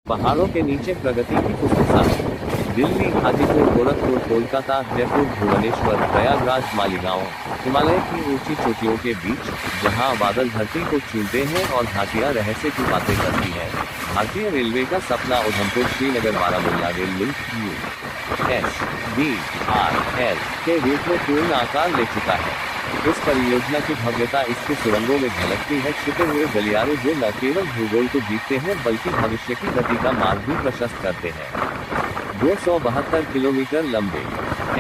पहाड़ों के नीचे प्रगति की पुस्तकालय। दिल्ली, हाजीपुर, गोरखपुर, कोलकाता, जयपुर, भुवनेश्वर, प्रयागराज, मालीगांव, हिमालय की ऊंची चोटियों के बीच, जहां बादल धरती को छूते हैं और घाटियां रहस्य की बातें करती हैं। भारतीय रेलवे का सपना Udhampur Srinagar Baramulla rail link USBRL के रूप में पूर्ण आकार ले चुका है। इस परियोजना की भव्यता इसकी सुरंगों में झलकती है, छिपे हुए गलियारे जो न केवल भूगोल को जीतते हैं बल्कि भविष्य की गति का मार्ग भी प्रशस्त करते हैं। 272 किलोमीटर लंबे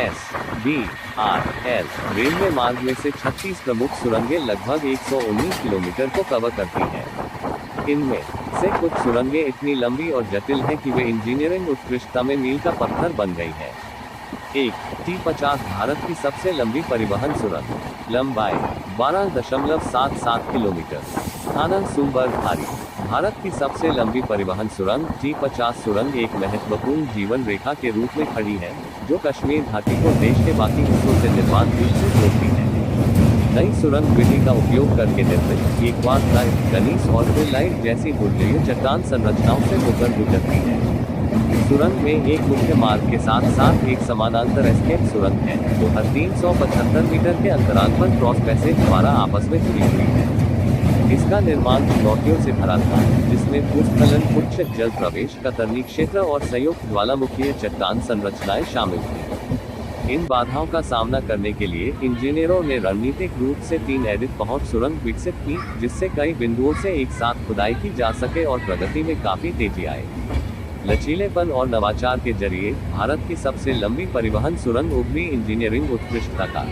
SBRL रेलवे मार्ग में से 36 प्रमुख सुरंगें लगभग 119 किलोमीटर को कवर करती हैं। इनमें से कुछ सुरंगें इतनी लंबी और जटिल हैं कि वे इंजीनियरिंग उत्कृष्टता में मील का पत्थर बन गई हैं। एक T50 भारत की सबसे लंबी परिवहन सुरंग, लंबाई 12.77 किलोमीटर। स्थानक सुंबर भारी। भारत की सबसे लंबी परिवहन सुरंग T50 सुरंग एक महत्वपूर्ण जीवन रेखा के रूप में खड़ी है, जो कश्मीर घाटी को देश के बाकी हिस्सों से निर्बाध रूप से जोड़ती है। नई सुरंग विधि का उपयोग करके निर्मित एक्वास्लाइड, गनीस और फिलाइट जैसी भूजलीय चट्टान संरचनाओं से होकर गुजरती है। सुरंग में एक मुख्य मार्ग के साथ साथ एक समानांतर एस्केप सुरंग है, जो हर 375 मीटर के अंतराल पर क्रॉस पैसेज द्वारा आपस में जुड़ी हुई है। इसका निर्माण चुनौतियों से भरा था, जिसमें भूस्खलन, उच्च जल प्रवेश, कतरनी क्षेत्र और संयुक्त ज्वालामुखीय चट्टान संरचनाएं शामिल थीं। इन बाधाओं का सामना करने के लिए इंजीनियरों ने रणनीतिक रूप से 3 एडिट पहुंच सुरंग विकसित की, जिससे कई बिंदुओं से एक साथ खुदाई की जा सके और प्रगति में काफी तेजी आए। लचीलेपन और नवाचार के जरिए भारत की सबसे लंबी परिवहन सुरंग उभरी इंजीनियरिंग उत्कृष्टता का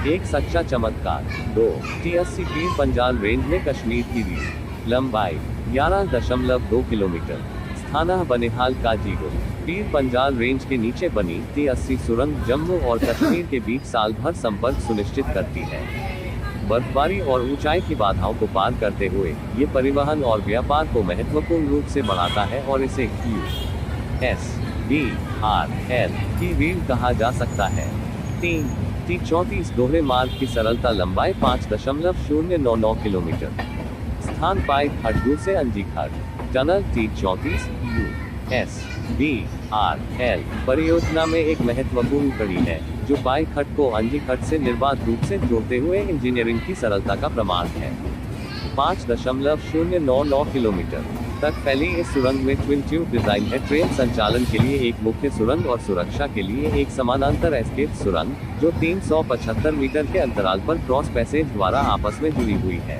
एक सच्चा चमत्कार। 2 T80 पीर पंजाल रेंज में कश्मीर की रीढ़, लंबाई 11.2 किलोमीटर। स्थाना बनिहाल काजीगुंड। पीर पंजाल रेंज के नीचे बनी T80 सुरंग जम्मू और कश्मीर के बीच साल भर संपर्क सुनिश्चित करती है। बर्फबारी और ऊंचाई की बाधाओं को पार करते हुए ये परिवहन और व्यापार को महत्वपूर्ण रूप से बढ़ाता है और इसे USBRL की रीढ़ कहा जा सकता है। 3 T34 दोहरे मार्ग की सरलता, लंबाई 5.099 किलोमीटर। स्थान पाइप खड्डू से अंजीखट। टनल T34 USBRL परियोजना में एक महत्वपूर्ण कड़ी है, जो पाई खट को अंजीखट से निर्बाध रूप से जोड़ते हुए इंजीनियरिंग की सरलता का प्रमाण है। 5.099 किलोमीटर तक फैली इस सुरंग में ट्विन ट्यूब डिजाइन है, ट्रेन संचालन के लिए एक मुख्य सुरंग और सुरक्षा के लिए एक समानांतर एस्केप सुरंग, जो 375 मीटर के अंतराल पर क्रॉस पैसेज द्वारा आपस में जुड़ी हुई है।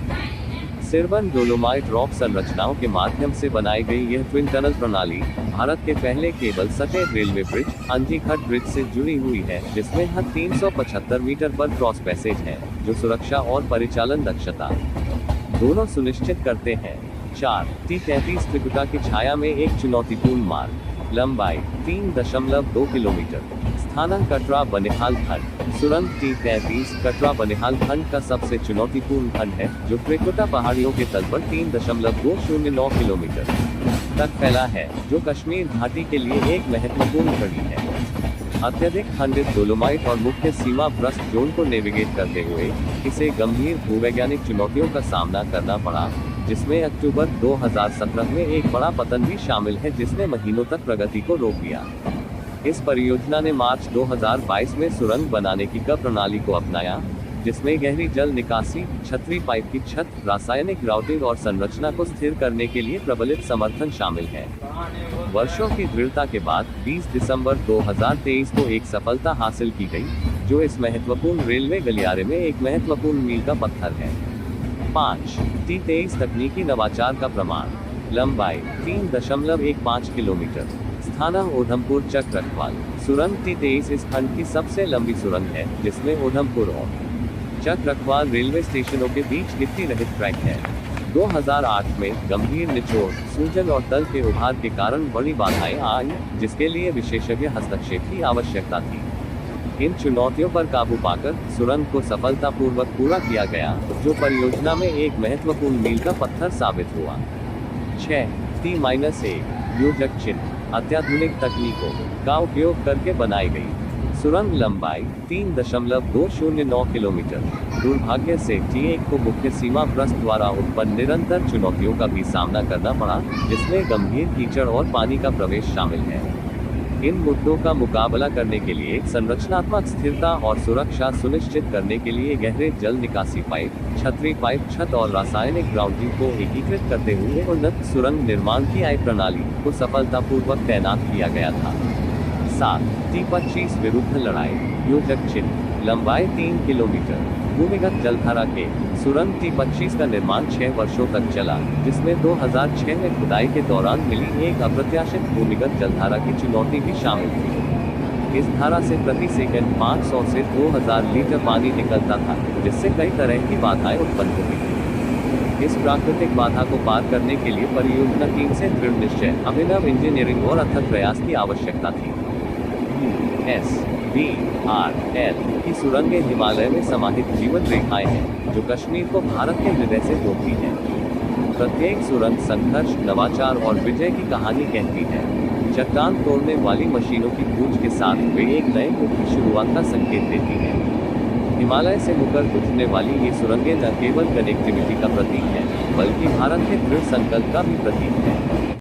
सिरवन डोलोमाइट रॉक संरचनाओं के माध्यम से बनाई गई यह ट्विन टनल प्रणाली भारत के पहले केबल सटेड रेलवे ब्रिज, अंजीखट ब्रिज से जुड़ी हुई है, जिसमें हर 375 मीटर पर क्रॉस पैसेज है, जो सुरक्षा और परिचालन दक्षता दोनों सुनिश्चित करते हैं। 4 T33 त्रिकुटा की छाया में एक चुनौतीपूर्ण मार्ग, लंबाई 3.2 किलोमीटर। स्थाना कटरा बनिहाल खंड। सुरंग T33 कटरा बनिहाल खंड का सबसे चुनौतीपूर्ण खंड है, जो त्रिकुटा पहाड़ियों के तल पर 3.209 किलोमीटर तक फैला है, जो कश्मीर घाटी के लिए एक महत्वपूर्ण कड़ी है। अत्यधिक खंडित डोलोमाइट और मुख्य सीमा भ्रष्ट जोन को नेविगेट करते हुए इसे गंभीर भूवैज्ञानिक चुनौतियों का सामना करना पड़ा, जिसमें अक्टूबर 2017 में एक बड़ा पतन भी शामिल है, जिसने महीनों तक प्रगति को रोक दिया। इस परियोजना ने मार्च 2022 में सुरंग बनाने की प्रणाली को अपनाया, जिसमें गहरी जल निकासी, छतरी पाइप की छत, रासायनिक ग्राउटिंग और संरचना को स्थिर करने के लिए प्रबलित समर्थन शामिल है। वर्षों की दृढ़ता के बाद 20 दिसंबर 2023 को एक सफलता हासिल की गई, जो इस महत्वपूर्ण रेलवे गलियारे में एक महत्वपूर्ण मील का पत्थर है। 5 T23 तकनीकी नवाचार का प्रमाण, लंबाई 3.15 किलोमीटर। स्थाना उधमपुर चक रखवाल। सुरंग T23 इस खंड की सबसे लंबी सुरंग है, जिसमें उधमपुर और चक रखवाल रेलवे स्टेशनों के बीच गिट्टी रहित ट्रैक है। 2008 में गंभीर निचोड़, सूजन और तल के उभार के कारण बड़ी बाधाएं आई, जिसके लिए विशेषज्ञ हस्तक्षेप की आवश्यकता थी। इन चुनौतियों पर काबू पाकर सुरंग को सफलतापूर्वक पूरा किया गया, जो परियोजना में एक महत्वपूर्ण मील का पत्थर साबित हुआ। 6 T-1 योजक चिन्ह। अत्याधुनिक तकनीकों का उपयोग करके बनाई गई सुरंग लंबाई 3.209 किलोमीटर। दुर्भाग्य से T1 को मुख्य सीमा प्रस्थ द्वारा उत्पन्न निरंतर चुनौतियों का भी सामना करना पड़ा, जिसमें गंभीर कीचड़ और पानी का प्रवेश शामिल है। इन मुद्दों का मुकाबला करने के लिए संरचनात्मक स्थिरता और सुरक्षा सुनिश्चित करने के लिए गहरे जल निकासी पाइप, छतरी पाइप, छत और रासायनिक ग्राउंडिंग को एकीकृत करते हुए उन्नत सुरंग निर्माण की प्रणाली को सफलतापूर्वक तैनात किया गया था। 7. T25 विरुद्ध लड़ाई। योजक चिन्ह। लंबाई 3 किलोमीटर। भूमिगत जलधारा के सुरंग T25 का निर्माण 6 वर्षों तक चला, जिसमें 2006 में खुदाई के दौरान मिली एक अप्रत्याशित भूमिगत जलधारा की चुनौती भी शामिल थी। इस धारा से प्रति सेकंड 500 से 2000 लीटर पानी निकलता था, जिससे कई तरह की बाधाएं उत्पन्न हुई थी। इस प्राकृतिक बाधा को पार करने के लिए परियोजना टीम से दृढ़ निश्चय, अभिनव इंजीनियरिंग और अथक प्रयास की आवश्यकता थी। SBRL की सुरंगें हिमालय में समाहित जीवन रेखाएं हैं, जो कश्मीर को भारत के हृदय से जोड़ती हैं। प्रत्येक सुरंग संघर्ष, नवाचार और विजय की कहानी कहती है। चट्टान तोड़ने वाली मशीनों की गूंज के साथ वे एक नए युग की शुरुआत का संकेत देती हैं। हिमालय से होकर गुजरने वाली ये सुरंगें न केवल कनेक्टिविटी का प्रतीक हैं, बल्कि भारत के दृढ़ संकल्प का भी प्रतीक है।